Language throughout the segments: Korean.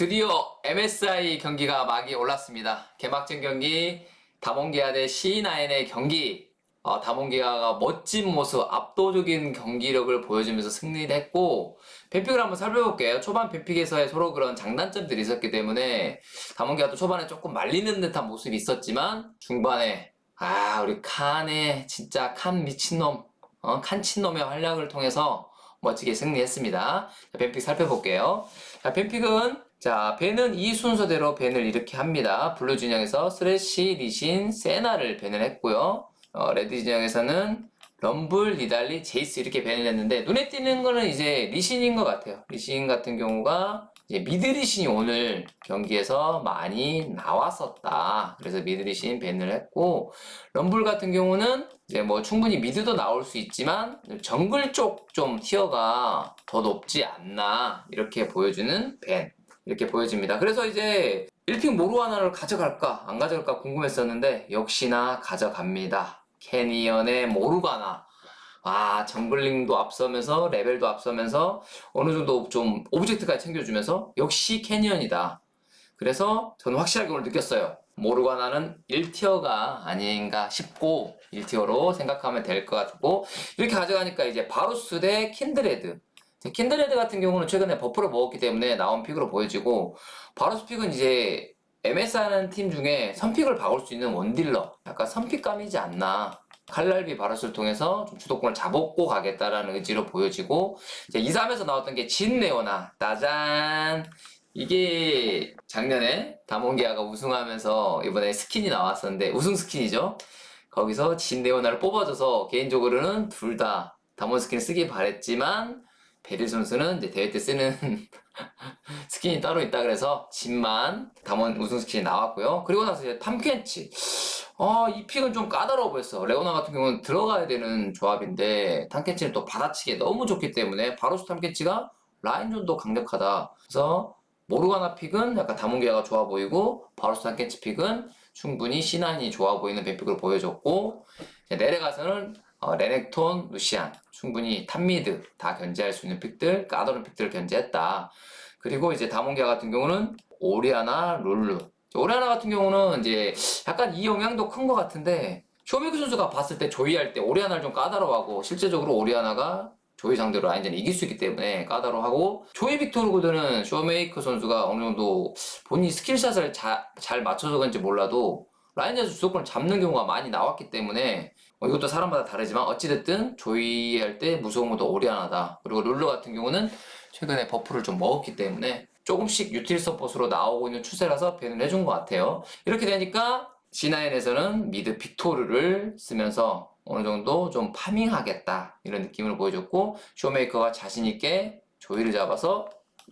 드디어 MSI 경기가 막이 올랐습니다. 개막전 경기 담원기아 대 C9의 경기. 담원기아가 멋진 모습, 압도적인 경기력을 보여주면서 승리를 했고, 뱀픽을 한번 살펴볼게요. 초반 뱀픽에서의 서로 그런 장단점들이 있었기 때문에 담원기아도 초반에 조금 말리는 듯한 모습이 있었지만 중반에 우리 칸의 진짜 칸 미친놈, 칸친놈의 활약을 통해서 멋지게 승리했습니다. 자, 뱀픽 살펴볼게요. 자, 뱀픽은 벤은 이 순서대로 벤을 이렇게 합니다. 블루 진영에서 스레시, 리신, 세나를 벤을 했고요. 레드 진영에서는 럼블, 니달리, 제이스 이렇게 벤을 했는데 눈에 띄는 거는 이제 리신인 것 같아요. 리신 같은 경우가 이제 미드 리신이 오늘 경기에서 많이 나왔었다. 그래서 미드 리신 벤을 했고, 럼블 같은 경우는 이제 뭐 충분히 미드도 나올 수 있지만 정글 쪽 좀 티어가 더 높지 않나 이렇게 보여주는 벤. 이렇게 보여집니다. 그래서 이제 1픽 모루하나를 가져갈까 안 가져갈까 궁금했었는데 역시나 가져갑니다. 캐니언의 모루가나. 정글링도 앞서면서 레벨도 앞서면서 어느 정도 좀 오브젝트까지 챙겨주면서 역시 캐니언이다. 그래서 저는 확실하게 오늘 느꼈어요. 모르가나는 1티어가 아닌가 싶고 1티어로 생각하면 될 것 같고, 이렇게 가져가니까 이제 바루스 대 킨드레드. 킨드레드 같은 경우는 최근에 버프를 먹었기 때문에 나온 픽으로 보여지고, 바루스 픽은 이제 MS 하는 팀 중에 선픽을 박을 수 있는 원딜러, 약간 선픽감이지 않나. 칼날비 바루스를 통해서 좀 주도권을 잡고 가겠다라는 의지로 보여지고, 이제 2, 3에서 나왔던 게 진 레오나. 짜잔! 이게 작년에 담원기아가 우승하면서 이번에 스킨이 나왔었는데, 우승 스킨이죠. 거기서 진 레오나를 뽑아줘서 개인적으로는 둘 다 담원 스킨을 쓰길 바랬지만, 베릴 선수는 이제 대회 때 쓰는 스킨이 따로 있다 그래서 진만 담원 우승 스킨이 나왔고요. 그리고 나서 이제 탐켄치. 이 픽은 좀 까다로워 보였어. 레오나 같은 경우는 들어가야 되는 조합인데 탐켄치는 또 받아치기 너무 좋기 때문에 바로스 탐켄치가 라인전도 강력하다. 그래서 모르가나 픽은 약간 담원기아가 좋아 보이고, 바로스 탐켄치 픽은 충분히 C9이 좋아 보이는 뱀픽으로 보여줬고, 내려가서는 레넥톤, 루시안 충분히 탑미드 다 견제할 수 있는 픽들, 까다로운 픽들을 견제했다. 그리고 이제 담원기아 같은 경우는 오리아나, 룰루. 오리아나 같은 경우는 이제 약간 이 영향도 큰 것 같은데, 쇼메이크 선수가 봤을 때 조이할 때 오리아나를 좀 까다로워하고, 실제적으로 오리아나가 조이 상대로 라인전을 이길 수 있기 때문에 까다로워하고, 조이 빅토르 구드는 쇼메이크 선수가 어느 정도 본인 스킬샷을 잘 맞춰서 그런지 몰라도 라인전에서 주도권을 잡는 경우가 많이 나왔기 때문에, 이것도 사람마다 다르지만 어찌됐든 조이할 때 무서운 것도 오리아나다. 그리고 룰루 같은 경우는 최근에 버프를 좀 먹었기 때문에 조금씩 유틸 서폿으로 나오고 있는 추세라서 밴을 해준 것 같아요. 이렇게 되니까 C9에서는 미드 빅토르를 쓰면서 어느 정도 좀 파밍하겠다 이런 느낌을 보여줬고, 쇼메이커가 자신있게 조이를 잡아서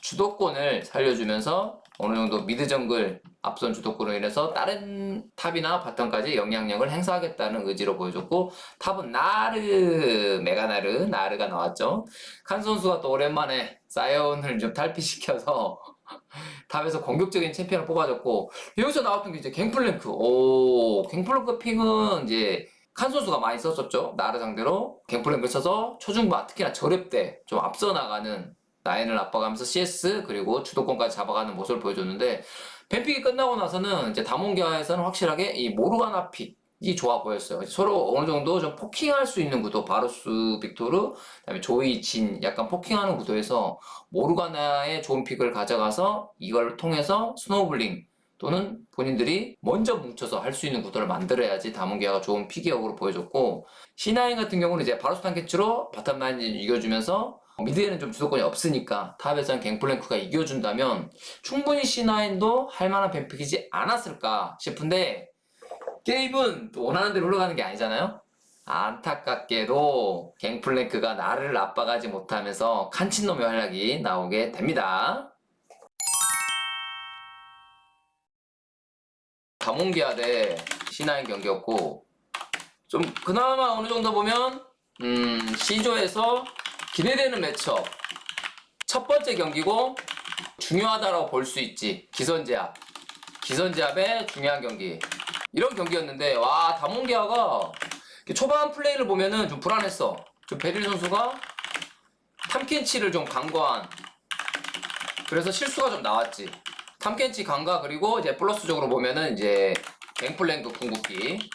주도권을 살려주면서 어느 정도 미드 정글 앞선 주도권으로 인해서 다른 탑이나 바텀까지 영향력을 행사하겠다는 의지로 보여줬고, 탑은 나르, 나르가 나왔죠. 칸 선수가 또 오랜만에 사이온을 좀 탈피시켜서 탑에서 공격적인 챔피언을 뽑아줬고, 여기서 나왔던 게 이제 갱플랭크. 갱플랭크 핑은 이제 칸 선수가 많이 썼었죠. 나르 상대로 갱플랭크 써서 초중반 특히나 저랩 때 좀 앞서 나가는, 라인을 압박하면서 CS 그리고 주도권까지 잡아가는 모습을 보여줬는데, 뱀픽이 끝나고 나서는 이제 담원기아에서는 확실하게 이 모르가나 픽이 좋아 보였어요. 서로 어느 정도 좀 포킹할 수 있는 구도, 바루스 빅토르, 그다음에 조이 진 약간 포킹하는 구도에서 모르가나의 좋은 픽을 가져가서 이걸 통해서 스노우블링 또는 본인들이 먼저 뭉쳐서 할 수 있는 구도를 만들어야지 담원기아가 좋은 픽이역으로 보여줬고, C9 같은 경우는 이제 바루스 탄캐치로 바텀 라인 이겨주면서 미드에는 좀 주도권이 없으니까 탑에서는 갱플랭크가 이겨준다면 충분히 C9도 할만한 뱀픽이지 않았을까 싶은데, 게임은 또 원하는 대로 흘러가는 게 아니잖아요. 안타깝게도 갱플랭크가 나를 압박하지 못하면서 칸친놈의 활약이 나오게 됩니다. 담원기아 대 C9 경기였고, 좀 그나마 어느 정도 보면 C조에서 기대되는 매치업, 첫 번째 경기고 중요하다라고 볼 수 있지. 기선제압의 중요한 경기, 이런 경기였는데, 담원기아가 초반 플레이를 보면은 좀 불안했어. 좀 베릴 선수가 탐켄치를 좀 강구한, 그래서 실수가 좀 나왔지. 탐켄치 강과 그리고 이제 플러스적으로 보면은 이제 갱플랭크 궁극기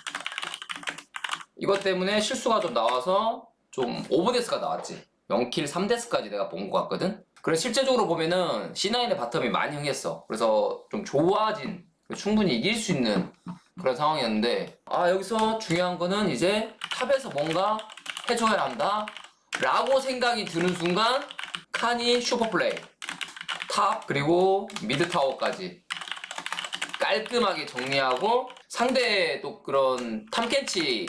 이것 때문에 실수가 좀 나와서 좀 오버데스가 나왔지. 0킬 3데스까지 내가 본 것 같거든. 그래서 실제적으로 보면은 C9의 바텀이 많이 흥했어. 그래서 좀 좋아진, 충분히 이길 수 있는 그런 상황이었는데, 아 여기서 중요한 거는 이제 탑에서 뭔가 해줘야 한다 라고 생각이 드는 순간 칸이 슈퍼플레이 탑 그리고 미드 타워까지 깔끔하게 정리하고, 상대 또 그런 탐켄치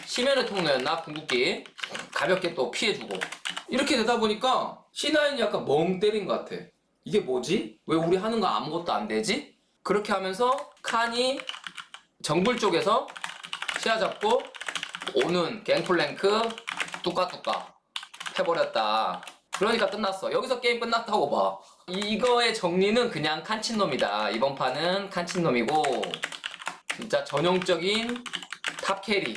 심연의 통로였나 궁극기 가볍게 또 피해주고, 이렇게 되다 보니까 C9이 약간 멍 때린 것 같아. 이게 뭐지? 왜 우리 하는 거 아무것도 안 되지? 그렇게 하면서 칸이 정글 쪽에서 시야 잡고 오는 갱플랭크 뚜까뚜까 해버렸다. 그러니까 끝났어. 여기서 게임 끝났다고 봐. 이거의 정리는 그냥 칸친놈이다. 이번 판은 칸친놈이고 진짜 전형적인 탑 캐리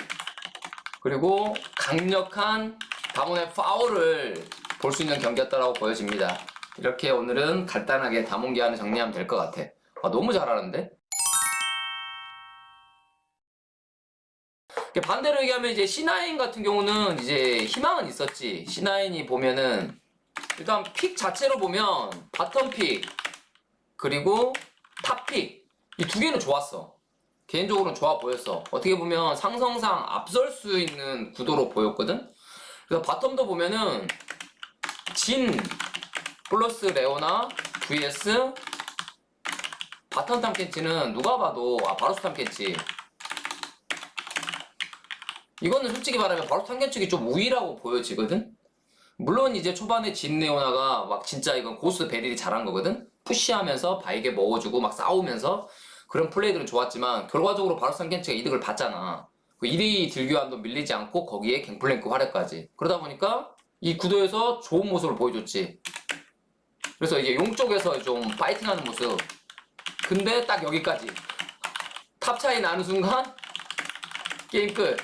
그리고 강력한 다몬의 파워를 볼 수 있는 경기였다라고 보여집니다. 이렇게 오늘은 간단하게 다몬기아는 정리하면 될 것 같아. 아, 너무 잘하는데? 반대로 얘기하면 이제 C9 같은 경우는 이제 희망은 있었지. C9이 보면은 일단 픽 자체로 보면 바텀 픽 그리고 탑 픽 이 두 개는 좋았어. 개인적으로는 좋아 보였어. 어떻게 보면 상성상 앞설 수 있는 구도로 보였거든. 그래서 바텀도 보면은 진 플러스 레오나 vs 바텀 탐켄치는 누가 봐도 바로스 탐켄치, 이거는 솔직히 말하면 바로스 탐켄치가 좀 우위라고 보여지거든. 물론 이제 초반에 진 레오나가 막 진짜 이건 고스 베릴이 잘한 거거든. 푸시하면서 바이게 먹어주고 막 싸우면서 그런 플레이들은 좋았지만 결과적으로 바로스 탐켄치가 이득을 봤잖아. 그 1위 딜교환도 밀리지 않고 거기에 갱플랭크 활약까지. 그러다 보니까 이 구도에서 좋은 모습을 보여줬지. 그래서 이제 용 쪽에서 좀 파이팅하는 모습. 근데 딱 여기까지 탑 차이 나는 순간 게임 끝.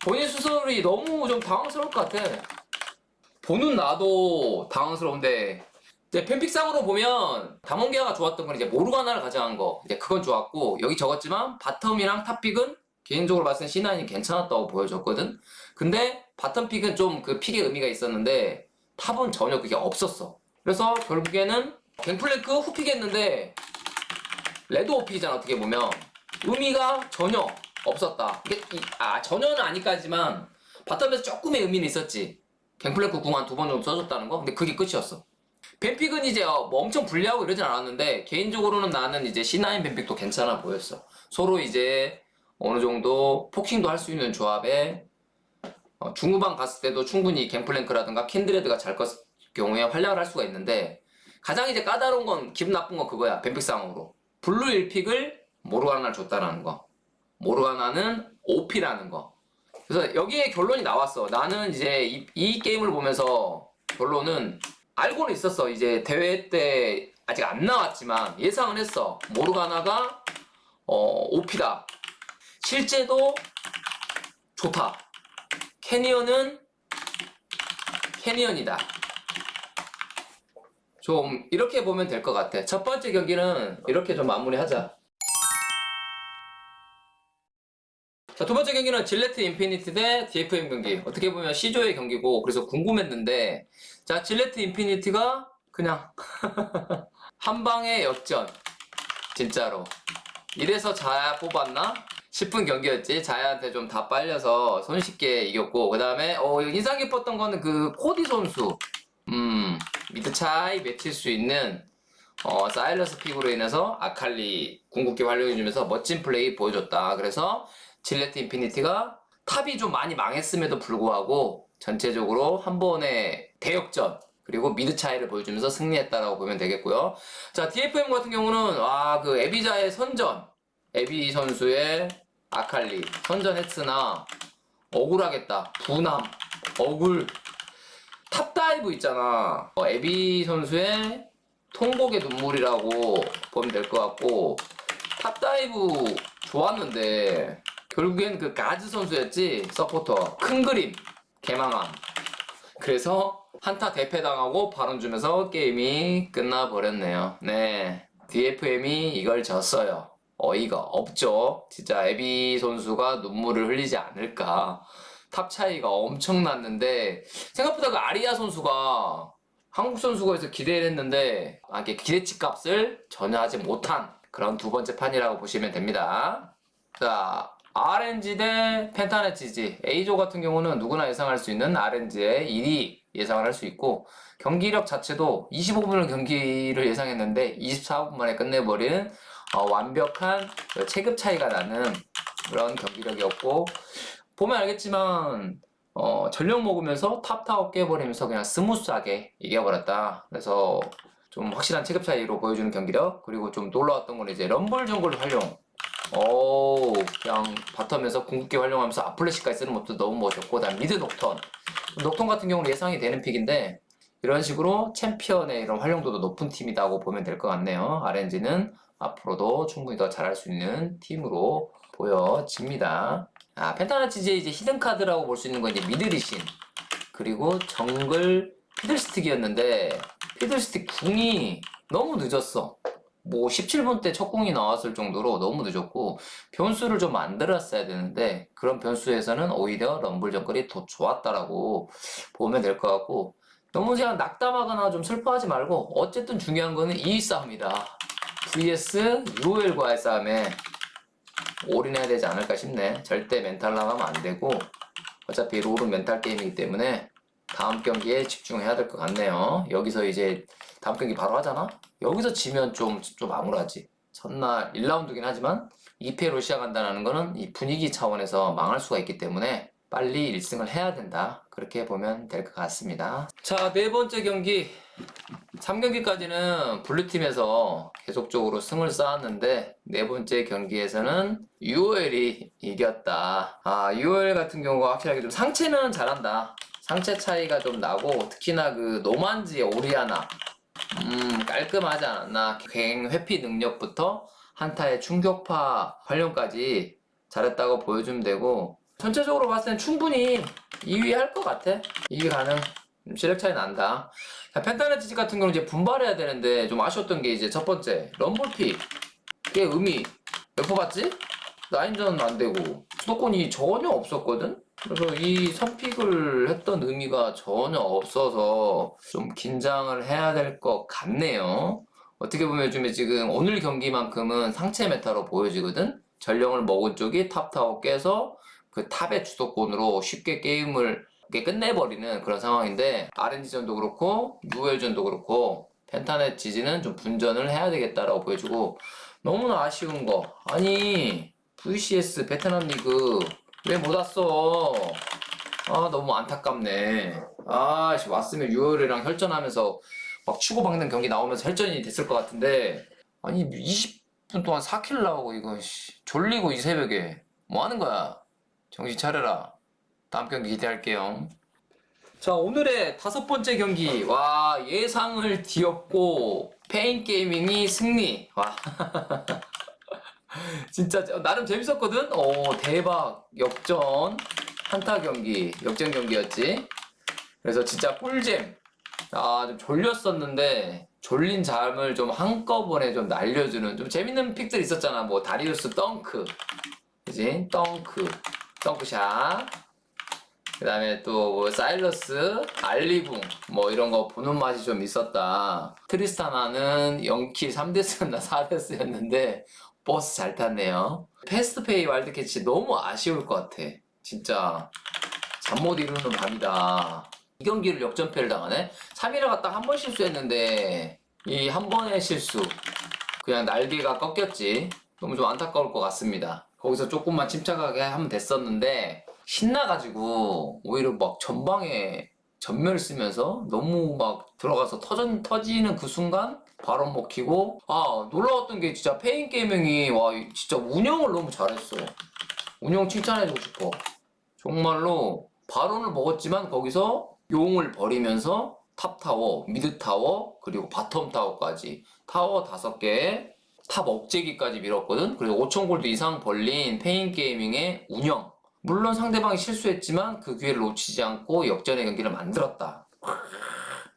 본인 수술이 너무 좀 당황스러울 것 같아. 보는 나도 당황스러운데 이제 팬픽상으로 보면 다몬기아가 좋았던 건 이제 모르가나를 가져간 거, 이제 그건 좋았고, 여기 적었지만 바텀이랑 탑픽은 개인적으로 봤을 때 C9이 괜찮았다고 보여줬거든. 근데 바텀 픽은 좀 그 픽의 의미가 있었는데 탑은 전혀 그게 없었어. 그래서 결국에는 갱플랭크 후픽했는데 레드 오픽이잖아. 어떻게 보면 의미가 전혀 없었다. 이게 전혀는 아니까지만 바텀에서 조금의 의미는 있었지. 갱플랭크 궁 한 2번 정도 써줬다는 거. 근데 그게 끝이었어. 뱀픽은 이제 뭐 엄청 불리하고 이러진 않았는데 개인적으로는 나는 이제 C9 뱀픽도 괜찮아 보였어. 서로 이제 어느 정도 포킹도 할 수 있는 조합에 중후반 갔을 때도 충분히 갱플랭크라든가 킨드레드가 잘 껐을 경우에 활약을 할 수가 있는데, 가장 이제 까다로운 건, 기분 나쁜 건 그거야. 뱀픽상으로 블루 1픽을 모르가나를 줬다라는 거, 모르가나는 OP라는 거. 그래서 여기에 결론이 나왔어. 나는 이제 이 게임을 보면서 결론은 알고는 있었어. 이제 대회 때 아직 안 나왔지만 예상은 했어. 모르가나가 OP다. 실제도 좋다. 캐니언은 캐니언이다. 좀 이렇게 보면 될 것 같아. 첫 번째 경기는 이렇게 좀 마무리하자. 자, 두 번째 경기는 질레트 인피니티 대 DFM 경기. 어떻게 보면 C조의 경기고, 그래서 궁금했는데, 자, 질레트 인피니티가 그냥 한 방에 역전. 진짜로. 이래서 자야 뽑았나 싶은 경기였지. 자야한테 좀 다 빨려서 손쉽게 이겼고, 그 다음에 인상 깊었던 거는 그 코디 선수. 미드 차이 맺힐 수 있는 사일러스 픽으로 인해서 아칼리 궁극기 활용해주면서 멋진 플레이 보여줬다. 그래서 질레트 인피니티가 탑이 좀 많이 망했음에도 불구하고 전체적으로 한 번의 대역전 그리고 미드 차이를 보여주면서 승리했다라고 보면 되겠고요. 자, DFM 같은 경우는 그 에비자의 선전, 에비 선수의 아칼리 선전했으나 억울하겠다. 분함, 억울. 탑다이브 있잖아. 에비 선수의 통곡의 눈물이라고 보면 될 것 같고, 탑다이브 좋았는데 결국엔 그 가즈 선수였지. 서포터 큰 그림 개망함. 그래서 한타 대패당하고 바론 주면서 게임이 끝나버렸네요. 네, DFM이 이걸 졌어요. 어이가 없죠. 진짜 에비 선수가 눈물을 흘리지 않을까. 탑 차이가 엄청 났는데 생각보다 그 아리아 선수가 한국 선수가 해서 기대를 했는데 이게 기대치 값을 전혀 하지 못한 그런 두 번째 판이라고 보시면 됩니다. 자, RNG 대 펜타넷 GG. A조 같은 경우는 누구나 예상할 수 있는 RNG의 1위 예상을 할 수 있고, 경기력 자체도 25분을 경기를 예상했는데 24분 만에 끝내버리는 완벽한 체급 차이가 나는 그런 경기력이었고, 보면 알겠지만 전력 먹으면서 탑타워 깨버리면서 그냥 스무스하게 이겨버렸다. 그래서 좀 확실한 체급 차이로 보여주는 경기력. 그리고 좀 놀라웠던 건 이제 럼블 정글 활용. 그냥 바텀에서 궁극기 활용하면서 아플래시까지 쓰는 것도 너무 멋졌고, 다음 미드 녹턴 같은 경우는 예상이 되는 픽인데 이런 식으로 챔피언의 이런 활용도도 높은 팀이라고 보면 될 것 같네요. RNG는 앞으로도 충분히 더 잘할 수 있는 팀으로 보여집니다. 펜타나 치즈의 이제 히든 카드라고 볼 수 있는 건 이제 미드리신 그리고 정글 피들스틱이었는데, 피들스틱 궁이 너무 늦었어. 뭐 17분 때 첫 궁이 나왔을 정도로 너무 늦었고, 변수를 좀 만들었어야 되는데 그런 변수에서는 오히려 럼블 정글이 더 좋았다라고 보면 될 것 같고, 너무 그냥 낙담하거나 좀 슬퍼하지 말고 어쨌든 중요한 거는 이 싸움이다. vs UOL과의 싸움에 올인해야 되지 않을까 싶네. 절대 멘탈 나가면 안 되고, 어차피 롤은 멘탈 게임이기 때문에 다음 경기에 집중해야 될 것 같네요. 여기서 이제 다음 경기 바로 하잖아? 여기서 지면 좀 암울하지. 첫날 1라운드긴 하지만 2패로 시작한다는 거는 이 분위기 차원에서 망할 수가 있기 때문에 빨리 1승을 해야 된다. 그렇게 보면 될 것 같습니다. 자, 네 번째 경기. 3경기까지는 블루팀에서 계속적으로 승을 쌓았는데 네 번째 경기에서는 UOL이 이겼다. UOL 같은 경우가 확실하게 좀 상체는 잘한다. 상체 차이가 좀 나고, 특히나 그 노만지의 오리아나 깔끔하지 않았나. 갱 회피 능력부터 한타의 충격파 활용까지 잘했다고 보여주면 되고, 전체적으로 봤을 땐 충분히 2위 할 것 같아. 2위 가능. 실력 차이 난다. 펜타넷 지지 같은 경우는 이제 분발해야 되는데 좀 아쉬웠던 게 이제 첫 번째 럼블픽. 그게 의미 몇 퍼 봤지? 라인전 안 되고 수도권이 전혀 없었거든? 그래서 이 선픽을 했던 의미가 전혀 없어서 좀 긴장을 해야 될 것 같네요. 어떻게 보면 요즘에 지금 오늘 경기만큼은 상체 메타로 보여지거든? 전령을 먹은 쪽이 탑타워 깨서 그 탑의 주도권으로 쉽게 게임을 끝내버리는 그런 상황인데, RNG전도 그렇고 UL전도 그렇고 펜타넷 지지는 좀 분전을 해야 되겠다라고 보여주고, 너무나 아쉬운 거, 아니 VCS 베트남 리그 왜 못 왔어? 너무 안타깝네. 왔으면 UL이랑 혈전하면서 막 치고박는 경기 나오면서 혈전이 됐을 것 같은데, 아니 20분 동안 4킬 나오고 이거 졸리고 이 새벽에 뭐 하는 거야? 정신 차려라. 다음 경기 기대할게요. 자, 오늘의 다섯 번째 경기. 예상을 뒤엎고 페인게이밍이 승리. 진짜 나름 재밌었거든? 대박. 역전. 한타 경기. 역전 경기였지. 그래서 진짜 꿀잼. 좀 졸렸었는데 졸린 잠을 좀 한꺼번에 좀 날려주는 좀 재밌는 픽들 있었잖아. 뭐 다리우스 덩크. 그지? 덩크샷. 그 다음에 또 뭐 사일러스, 알리궁 뭐 이런 거 보는 맛이 좀 있었다. 트리스타나는 0킬 3데스였나 4데스였는데 버스 잘 탔네요. 패스트페이 와일드캐치 너무 아쉬울 것 같아. 진짜 잠 못 이루는 밤이다. 이 경기를 역전패를 당하네? 3위를 갔다 한 번 실수했는데 이 한 번의 실수 그냥 날개가 꺾였지. 너무 좀 안타까울 것 같습니다. 거기서 조금만 침착하게 하면 됐었는데 신나가지고 오히려 막 전방에 전멸 쓰면서 너무 막 들어가서 터지는 그 순간 바로 먹히고, 놀라웠던 게 진짜 페인게이밍이 진짜 운영을 너무 잘했어. 운영 칭찬해주고 싶어. 정말로 바론을 먹었지만 거기서 용을 버리면서 탑타워, 미드타워, 그리고 바텀타워까지 타워 5개에 탑 억제기까지 밀었거든. 그리고 5,000골드 이상 벌린 페인게이밍의 운영. 물론 상대방이 실수했지만 그 기회를 놓치지 않고 역전의 경기를 만들었다.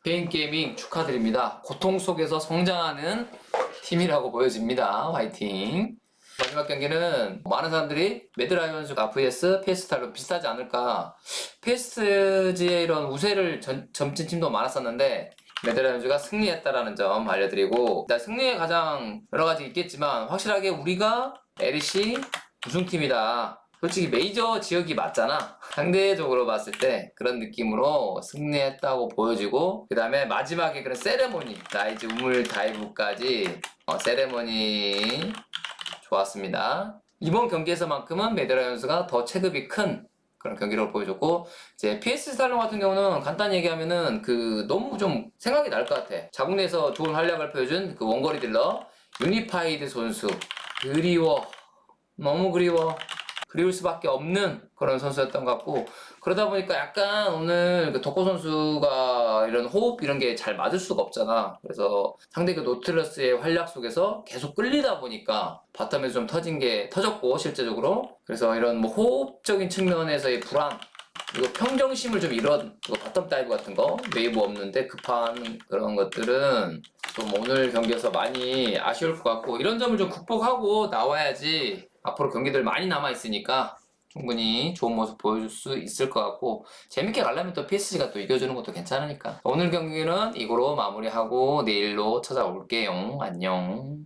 베인 게이밍 축하드립니다. 고통 속에서 성장하는 팀이라고 보여집니다. 화이팅! 마지막 경기는 많은 사람들이 매드라이언즈가 vs 페스탈로 비슷하지 않을까. 페스트지의 이런 우세를 점친 팀도 많았었는데 매드라이언즈가 승리했다라는 점 알려드리고, 일단 승리에 가장 여러 가지 있겠지만 확실하게 우리가 LEC 우승팀이다. 솔직히 메이저 지역이 맞잖아. 상대적으로 봤을 때 그런 느낌으로 승리했다고 보여지고, 그 다음에 마지막에 그런 세레모니, 라이즈 우물 다이브까지 세레모니 좋았습니다. 이번 경기에서만큼은 매드라이언스가 더 체급이 큰 그런 경기를 보여줬고, 이제 PS 스탈론 같은 경우는 간단히 얘기하면은 너무 좀 생각이 날 것 같아. 자국 내에서 좋은 활약을 보여준 그 원거리 딜러 유니파이드 선수. 그리워. 너무 그리워. 그리울 수밖에 없는 그런 선수였던 것 같고, 그러다 보니까 약간 오늘 그 덕호 선수가 이런 호흡 이런 게 잘 맞을 수가 없잖아. 그래서 상대 그 노틸러스의 활약 속에서 계속 끌리다 보니까 바텀에서 좀 터졌고 실제적으로. 그래서 이런 뭐 호흡적인 측면에서의 불안, 그리고 평정심을 좀 잃은 그 바텀 다이브 같은 거, 웨이브 없는데 급한 그런 것들은 좀 오늘 경기에서 많이 아쉬울 것 같고, 이런 점을 좀 극복하고 나와야지 앞으로 경기들 많이 남아있으니까 충분히 좋은 모습 보여줄 수 있을 것 같고, 재밌게 가려면 또 PSG가 또 이겨주는 것도 괜찮으니까. 오늘 경기는 이거로 마무리하고 내일로 찾아올게요. 안녕.